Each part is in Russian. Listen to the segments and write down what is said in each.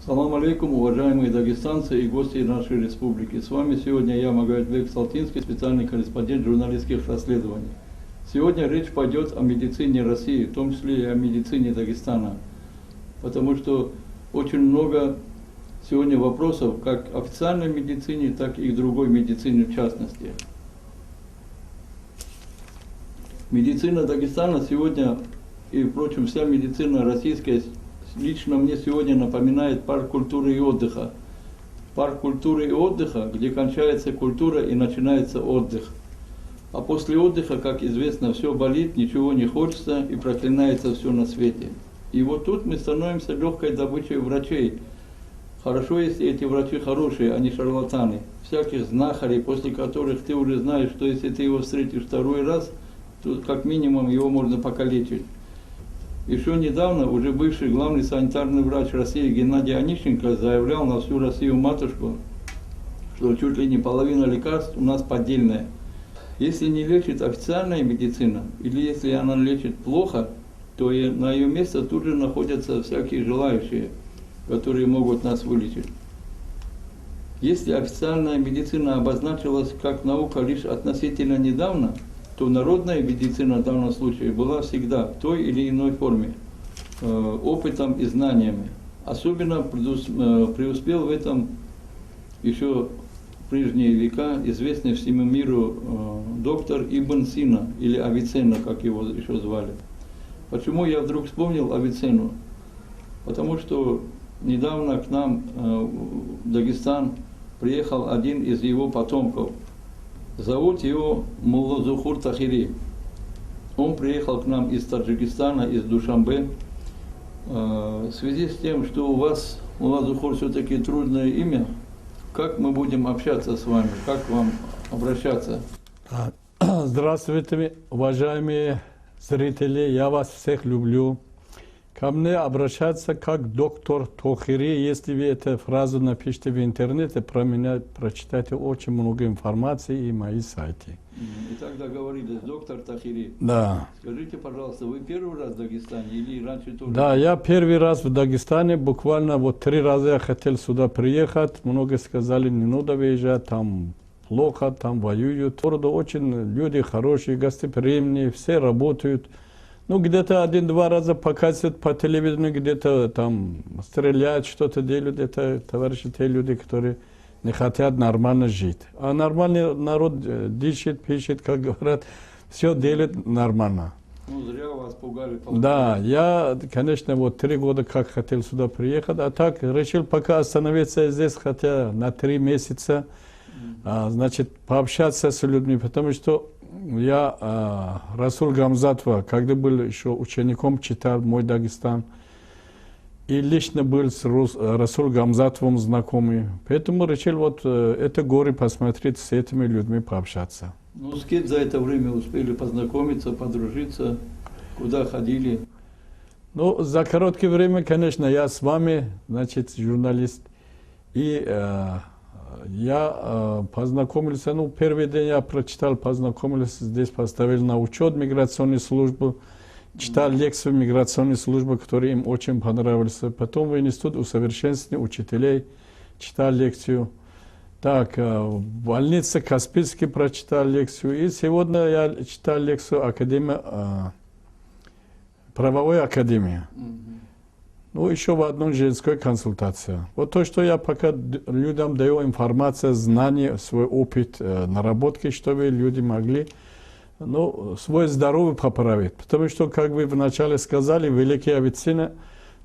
Салам алейкум, уважаемые дагестанцы и гости нашей республики. С вами сегодня я, Магомедбек Салтинский, специальный корреспондент журналистских расследований. Сегодня речь пойдет о медицине России, в том числе и о медицине Дагестана. Потому что очень много сегодня вопросов как официальной медицине, так и другой медицине в частности. Медицина Дагестана сегодня, и, впрочем, вся медицина российская, лично мне сегодня напоминает парк культуры и отдыха. Парк культуры и отдыха, где кончается культура и начинается отдых. А после отдыха, как известно, все болит, ничего не хочется и проклинается все на свете. И вот тут мы становимся легкой добычей врачей. Хорошо, если эти врачи хорошие, а не шарлатаны. Всяких знахарей, после которых ты уже знаешь, что если ты его встретишь второй раз, то как минимум его можно покалечить. Еще недавно уже бывший главный санитарный врач России Геннадий Онищенко заявлял на всю Россию-матушку, что чуть ли не половина лекарств у нас поддельная. Если не лечит официальная медицина, или если она лечит плохо, то и на ее место тут же находятся всякие желающие, которые могут нас вылечить. Если официальная медицина обозначилась как наука лишь относительно недавно, то народная медицина в данном случае была всегда в той или иной форме, опытом и знаниями. Особенно преуспел в этом еще в прежние века известный всему миру доктор Ибн Сина, или Авиценна, как его еще звали. Почему я вдруг вспомнил Авиценну? Потому что недавно к нам в Дагестан приехал один из его потомков. Зовут его Мулла Зухур Тахири. Он приехал к нам из Таджикистана, из Душанбе. В связи с тем, что у вас, Мулла Зухур, все-таки трудное имя, как мы будем общаться с вами, как вам обращаться? Здравствуйте, уважаемые зрители, я вас всех люблю. Ко мне обращаться как доктор Тохири. Если вы эту фразу напишите в интернете, про меня прочитайте очень много информации и мои сайты. Итак, договорились, доктор Тахири. Да. Скажите, пожалуйста, вы первый раз в Дагестане или раньше тоже? Да, я первый раз в Дагестане, буквально вот 3 раза я хотел сюда приехать. Много сказали, не надо выезжать, там плохо, там воюют. Города очень люди хорошие, гостеприимные, все работают. Ну, где-то 1-2 раза показывают по телевидению, где-то там стреляют, что-то делают. Это товарищи, те люди, которые не хотят нормально жить. А нормальный народ дышит, пишет, как говорят, все делает нормально. Ну, зря вас пугали. Да, я, конечно, вот 3 года как хотел сюда приехать, а так решил пока остановиться здесь, хотя на 3 месяца, значит, пообщаться с людьми, потому что я Расул Гамзатова, когда был еще учеником, читал «Мой Дагестан», и лично был с Расул Гамзатовым знакомый. Поэтому решил вот это горе посмотреть, с этими людьми пообщаться. Ну, с кем за это время успели познакомиться, подружиться, куда ходили? Ну, за короткое время, конечно, я с вами, значит, журналист, и я познакомился, ну, первый день я прочитал, познакомился, здесь поставили на учет миграционную службу, читал лекцию миграционной службы, которая им очень понравилась. Потом в институт усовершенствования учителей читал лекцию. Так, в больнице Каспийский прочитал лекцию. И сегодня я читал лекцию правовой академии. Ну, еще в одной женской консультации. Вот то, что я пока людям даю информацию, знания, свой опыт, наработки, чтобы люди могли, ну, свое здоровье поправить. Потому что, как вы вначале сказали, великий Авиценна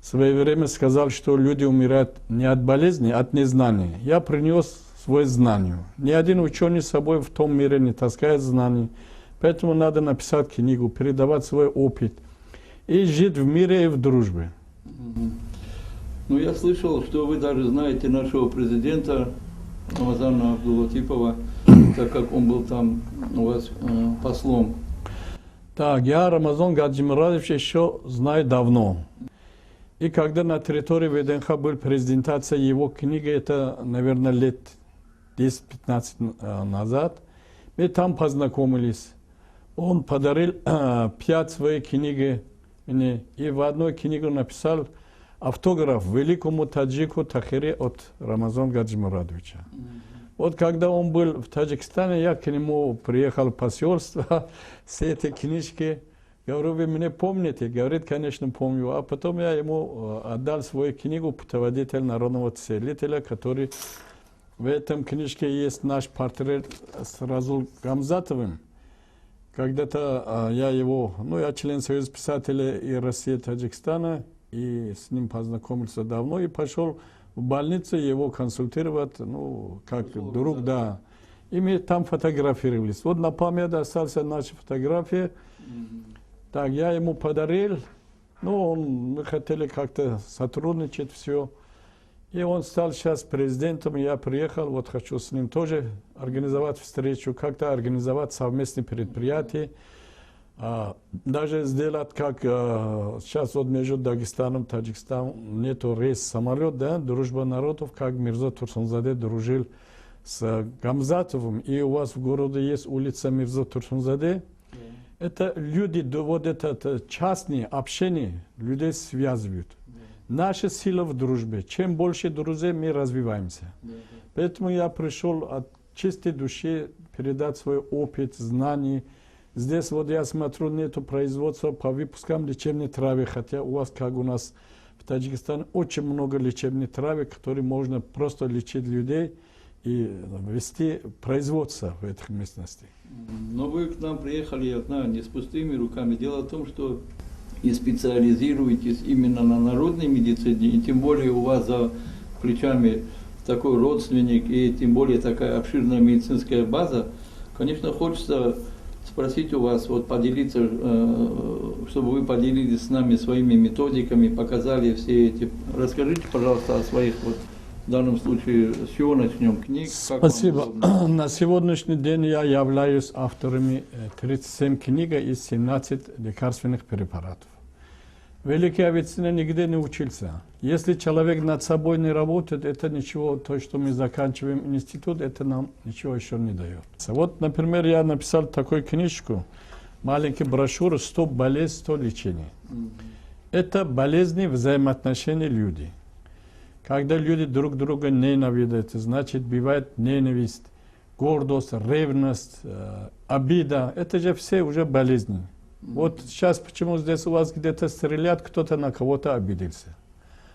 в свое время сказал, что люди умирают не от болезни, а от незнания. Я принес свое знание. Ни один ученый с собой в том мире не таскает знаний. Поэтому надо написать книгу, передавать свой опыт и жить в мире и в дружбе. Ну, я слышал, что вы даже знаете нашего президента Рамазана Абдуллатипова, так как он был там у вас послом. Так, я Рамазан Гаджимурадович еще знаю давно. И когда на территории ВДНХ был презентация его книги, это, наверное, лет 10-15 назад, мы там познакомились. Он подарил 5 своих книг мне, и в одной книге написал автограф великому таджику Тахире от Рамазана Гаджимурадовича. Вот когда он был в Таджикистане, я к нему приехал в посольство с этой книжки. Говорю, вы меня помните? Говорит, конечно, помню. А потом я ему отдал свою книгу «Путеводитель народного целителя», который в этом книжке есть наш портрет с Разул Гамзатовым. Когда-то я его, я член Союза писателей и России, Таджикистана, и с ним познакомился давно, и пошел в больницу его консультировать, как друг, да. И мы там фотографировались. Вот на память остался наши фотографии. Так, я ему подарил, мы хотели как-то сотрудничать, все. И он стал сейчас президентом, я приехал, вот хочу с ним тоже организовать встречу, как-то организовать совместные предприятия, даже сделать, как сейчас вот между Дагестаном и Таджикистаном нету рейс самолет, да, дружба народов, как Мирза Турсунзаде дружил с Гамзатовым, и у вас в городе есть улица Мирза Турсунзаде. Это люди, вот это частное общение людей связывают. Наша сила в дружбе. Чем больше друзей, мы развиваемся. Поэтому я пришел от чистой души передать свой опыт, знания. Здесь вот я смотрю, нету производства по выпускам лечебной травы, хотя у вас, как у нас в Таджикистане, очень много лечебной травы, которые можно просто лечить людей и вести производство в этих местностях. Но вы к нам приехали, я знаю, не с пустыми руками. Дело в том, что и специализируетесь именно на народной медицине, и тем более у вас за плечами такой родственник, и тем более такая обширная медицинская база. Конечно, хочется спросить у вас, вот поделиться, чтобы вы поделились с нами своими методиками, показали все эти. Расскажите, пожалуйста, о своих, вот, в данном случае, с чего начнем, книг? Спасибо. На сегодняшний день я являюсь автором 37 книг и 17 лекарственных препаратов. Великий Авиценна нигде не учился. Если человек над собой не работает, это ничего, то, что мы заканчиваем институт, это нам ничего еще не дает. Вот, например, я написал такую книжку, маленькую брошюру «100 болезней, 100 лечений». Это болезни взаимоотношения людей. Когда люди друг друга ненавидят, значит, бывает ненависть, гордость, ревность, обида. Это же все уже болезни. Вот сейчас почему здесь у вас где-то стрелят, кто-то на кого-то обиделся.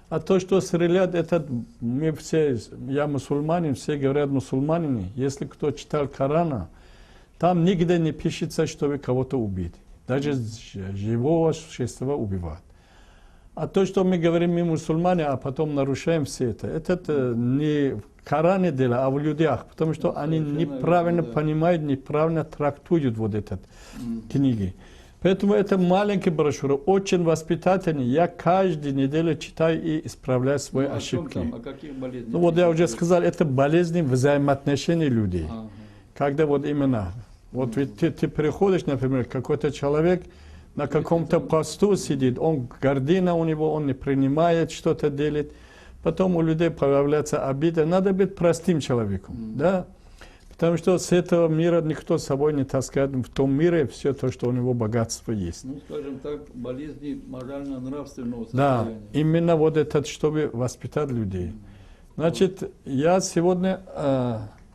А то, что стрелят, это мы все, я мусульманин, все говорят мусульманины. Если кто читал Корана, там нигде не пишется, чтобы кого-то убить. Даже живого существа убивают. А то, что мы говорим, мы мусульмане, а потом нарушаем все это не в Коране дело, а в людях, потому что они неправильно понимают, неправильно трактуют вот этот книги. Поэтому это маленькая брошюра, очень воспитательная. Я каждую неделю читаю и исправляю свои ошибки. О каких болезнях? Вот я уже сказал, это болезни взаимоотношений людей. Когда вот именно, вот ведь ты приходишь, например, какой-то человек на каком-то посту сидит, он гордина у него, он не принимает, что-то делает. Потом у людей появляется обида. Надо быть простым человеком, да? Потому что с этого мира никто с собой не таскает. В том мире все то, что у него богатство есть. Скажем так, болезни морально-нравственного состояния. Да, именно вот это, чтобы воспитать людей. Значит, я сегодня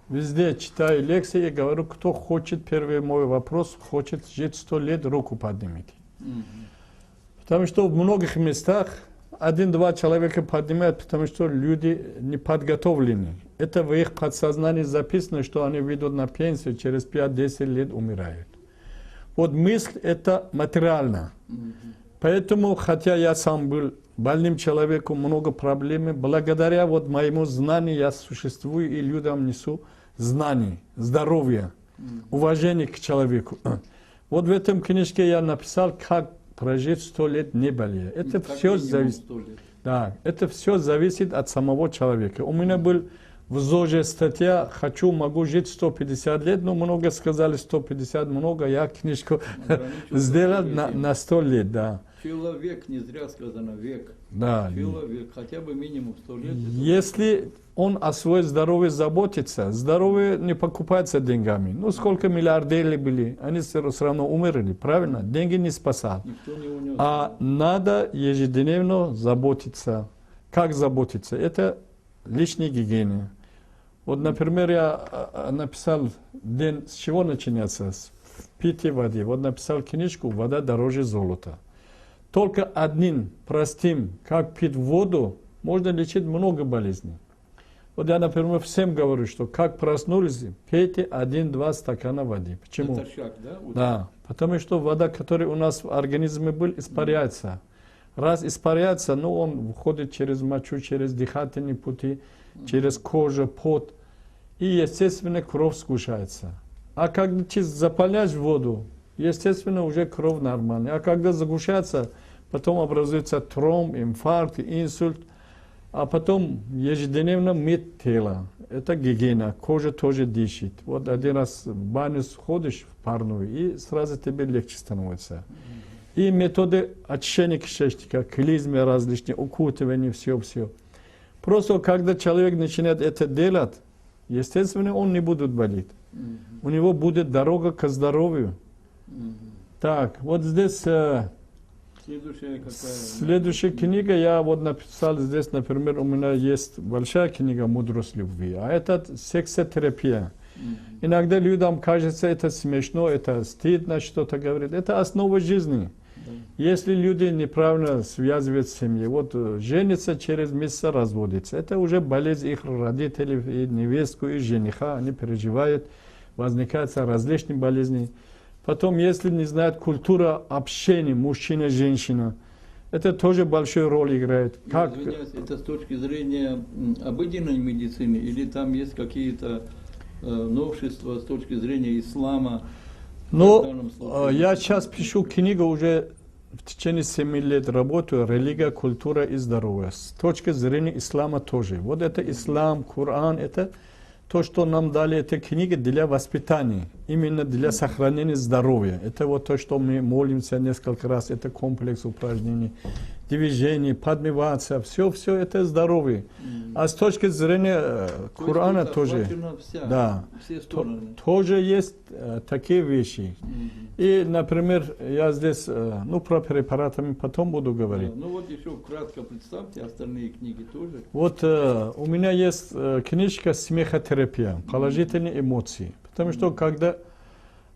везде читаю лекции и говорю, кто хочет, первый мой вопрос, хочет жить 100 лет, руку поднимите. Потому что в многих местах 1-2 человека поднимают, потому что люди не подготовлены. Это в их подсознании записано, что они выйдут на пенсию, через 5-10 лет умирают. Вот мысль это материально. Поэтому, хотя я сам был больным человеком, много проблем, благодаря вот моему знанию я существую и людям несу знания, здоровье, уважение к человеку. Вот в этом книжке я написал, как прожить 100 лет не болея. Это все зависит. Да, это все зависит от самого человека. У меня был в ЗОЖе статья «Хочу, могу жить 150 лет», но много сказали 150, много, я книжку сделал на 100 лет, да. Человек, не зря сказано век. Да. Человек, хотя бы минимум 100 лет. Если он о своем здоровье заботится, здоровье не покупается деньгами. Ну, сколько миллиардеров были, они все равно умерли, правильно? Деньги не спасают. Никто не унес. А надо ежедневно заботиться. Как заботиться? Это личная гигиена. Вот, например, я написал день, с чего начинается? С питья воды. Вот написал книжку «Вода дороже золота». Только одним простым, как пить воду, можно лечить много болезней. Вот я, например, всем говорю, что как проснулись, пейте 1-2 стакана воды. Почему? Это шаг, да? Да, потому что вода, которая у нас в организме была, испаряется. Раз испаряется, ну, он входит через мочу, через дыхательные пути, через кожу, пот. И, естественно, кровь сгущается. А когда ты заполняешь воду, естественно, уже кровь нормальная. А когда загущается, потом образуется тромб, инфаркт, инсульт. А потом ежедневно мыть тело. Это гигиена. Кожа тоже дышит. Вот один раз в баню сходишь в парную, и сразу тебе легче становится. И методы очищения кишечника, клизмы различные, укутывания, все. Просто когда человек начинает это делать, естественно, он не будет болеть. У него будет дорога к здоровью. Так, вот здесь... Следующая книга, я вот написал здесь, например, у меня есть большая книга «Мудрость любви», а это сексотерапия. Иногда людям кажется, это смешно, это стыдно что-то говорить. Это основа жизни. Если люди неправильно связывают семьи, вот женятся, через месяц разводятся, это уже болезнь их родителей, и невестку, и жениха, они переживают, возникают различные болезни. Потом, если не знают культура общения мужчина-женщина, это тоже большую роль играет. Как... Извиняюсь, это с точки зрения обыденной медицины или там есть какие-то новшества с точки зрения ислама? Ну, я сейчас пишу книгу, уже в течение 7 лет работаю, религия, культура и здоровье. С точки зрения ислама тоже. Вот это ислам, Коран, это... То, что нам дали эти книги для воспитания, именно для сохранения здоровья. Это вот то, что мы молимся несколько раз, это комплекс упражнений, движений, подмываться, все это здоровье. А с точки зрения Корана тоже, да, тоже есть такие вещи. И, например, я здесь, ну, про препараты потом буду говорить. Ну вот еще кратко представьте остальные книги тоже. Вот у меня есть книжка «Смехотерапия», положительные эмоции. Потому что когда,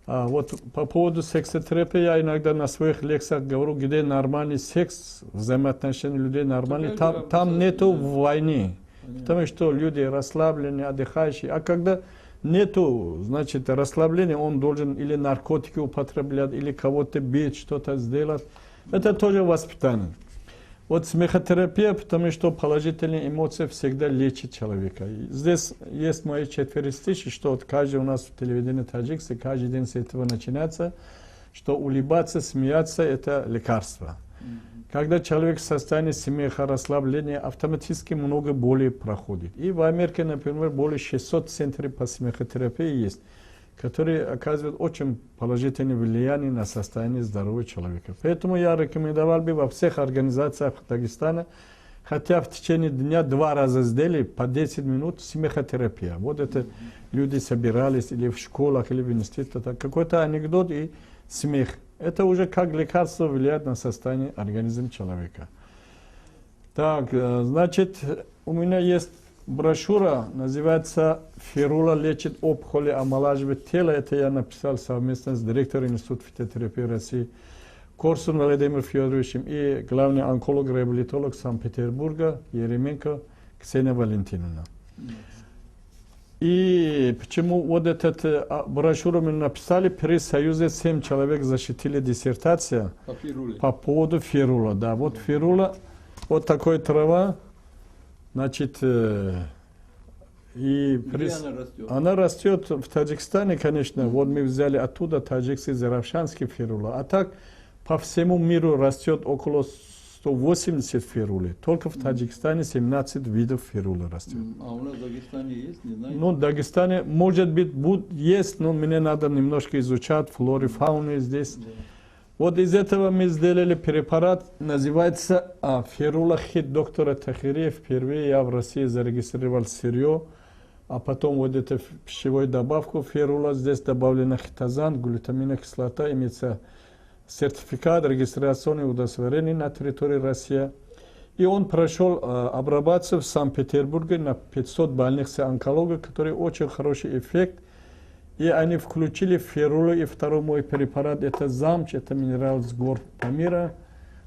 вот по поводу сексотерапии, я иногда на своих лекциях говорю, где нормальный секс, взаимоотношения людей нормальные, там нету войны. Потому что люди расслабленные, отдыхающие. А когда нету, значит, расслабления, он должен или наркотики употреблять, или кого-то бить, что-то сделать. Это тоже воспитание. Вот смехотерапия, потому что положительные эмоции всегда лечат человека. И здесь есть мои 4 стихи, что вот каждый у нас в телевидении таджикский, каждый день с этого начинается, что улыбаться, смеяться – это лекарство. Когда человек в состоянии смеха, расслабления, автоматически много боли проходит. И в Америке, например, более 600 центров по смехотерапии есть, которые оказывают очень положительное влияние на состояние здоровья человека. Поэтому я рекомендовал бы во всех организациях Дагестана, хотя в течение дня 2 раза сделали по 10 минут смехотерапия. Вот это люди собирались или в школах, или в институтах. Какой-то анекдот и смех. Это уже как лекарство влияет на состояние организма человека. Так, значит, у меня есть брошюра, называется «Фирула лечит опухоли, омолаживает тело». Это я написал совместно с директором Института фитотерапии России Корсун Владимиром Федоровичем и главный онколог-реабилитолог Санкт-Петербурга Еременко Ксения Валентиновна. И почему вот эту брошюру мы написали, при Союзе 7 человек защитили диссертацию по поводу фирула. Да, вот фирула, вот такой трава, значит, и она растет в Таджикистане, конечно. Вот мы взяли оттуда таджикский заравшанский фирула. А так по всему миру растет около 180 фирули. Только в Таджикистане 17 видов фирула растет. А у нас в Дагестане есть, не знаю? Ну, в Дагестане, может быть, есть, но мне надо немножко изучать флору и фауну здесь. Вот из этого мы сделали препарат, называется ферулахид доктора Тахири. Впервые я в России зарегистрировал сырье, а потом вот эту пищевую добавку ферула, здесь добавлена хитозан, глютаминовая кислота, имеется сертификат регистрационного удостоверения на территории России. И он прошел обрабатываться в Санкт-Петербурге на 500 больных с онкологией, который очень хороший эффект. И они включили ферулу, и второй мой препарат, это замч, это минерал с гор Памира,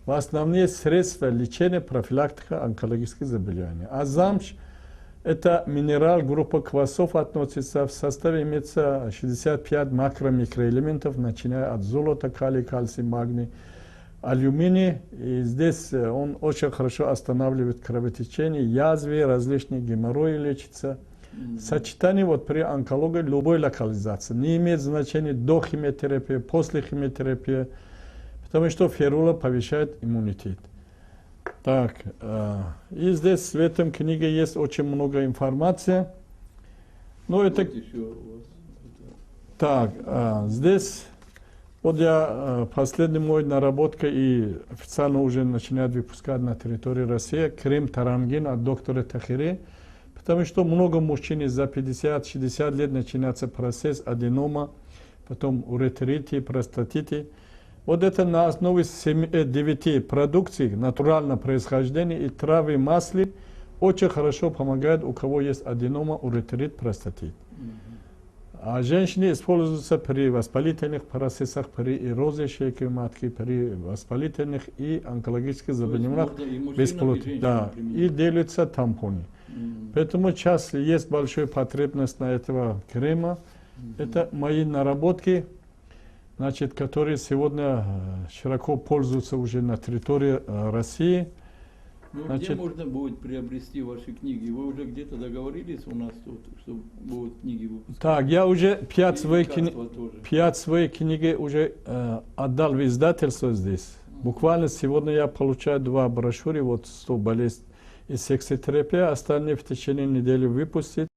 в основные средства лечения, профилактика онкологических заболеваний. А замч, это минерал, группа квасов относится, в составе имеется 65 макро-микроэлементов, начиная от золота, калий, кальций, магний, алюминий. И здесь он очень хорошо останавливает кровотечение, язвы, различные геморрои лечится. Сочетание вот при онкологии любой локализации. Не имеет значения до химиотерапии, после химиотерапии, потому что ферула повышает иммунитет. Так, и здесь в этом книге есть очень много информации. Но это... Так, здесь вот я последний мой наработка и официально уже начинает выпускать на территории России крем тарангин от доктора Тахири. Потому что много мужчин за 50-60 лет начинается процесс аденома, потом уретрите, простатите. Вот это на основе 9 продукций натурального происхождения и травы, масли очень хорошо помогает, у кого есть аденома, уретрит, простатит. А женщины используются при воспалительных процессах, при эрозии шейки матки, при воспалительных и онкологических заболеваниях бесплодия. Да, и делаются тампоны. Поэтому сейчас есть большая потребность на этого крема. Это мои наработки, значит, которые сегодня широко пользуются уже на территории России. Ну, значит, где можно будет приобрести ваши книги? Вы уже где-то договорились у нас тут, что будут книги выпускать? Так, я уже 5 своих книги уже отдал в издательство здесь. Буквально сегодня я получаю 2 брошюры, вот 100 болезней и сексотерапия, остальные в течение недели выпустить.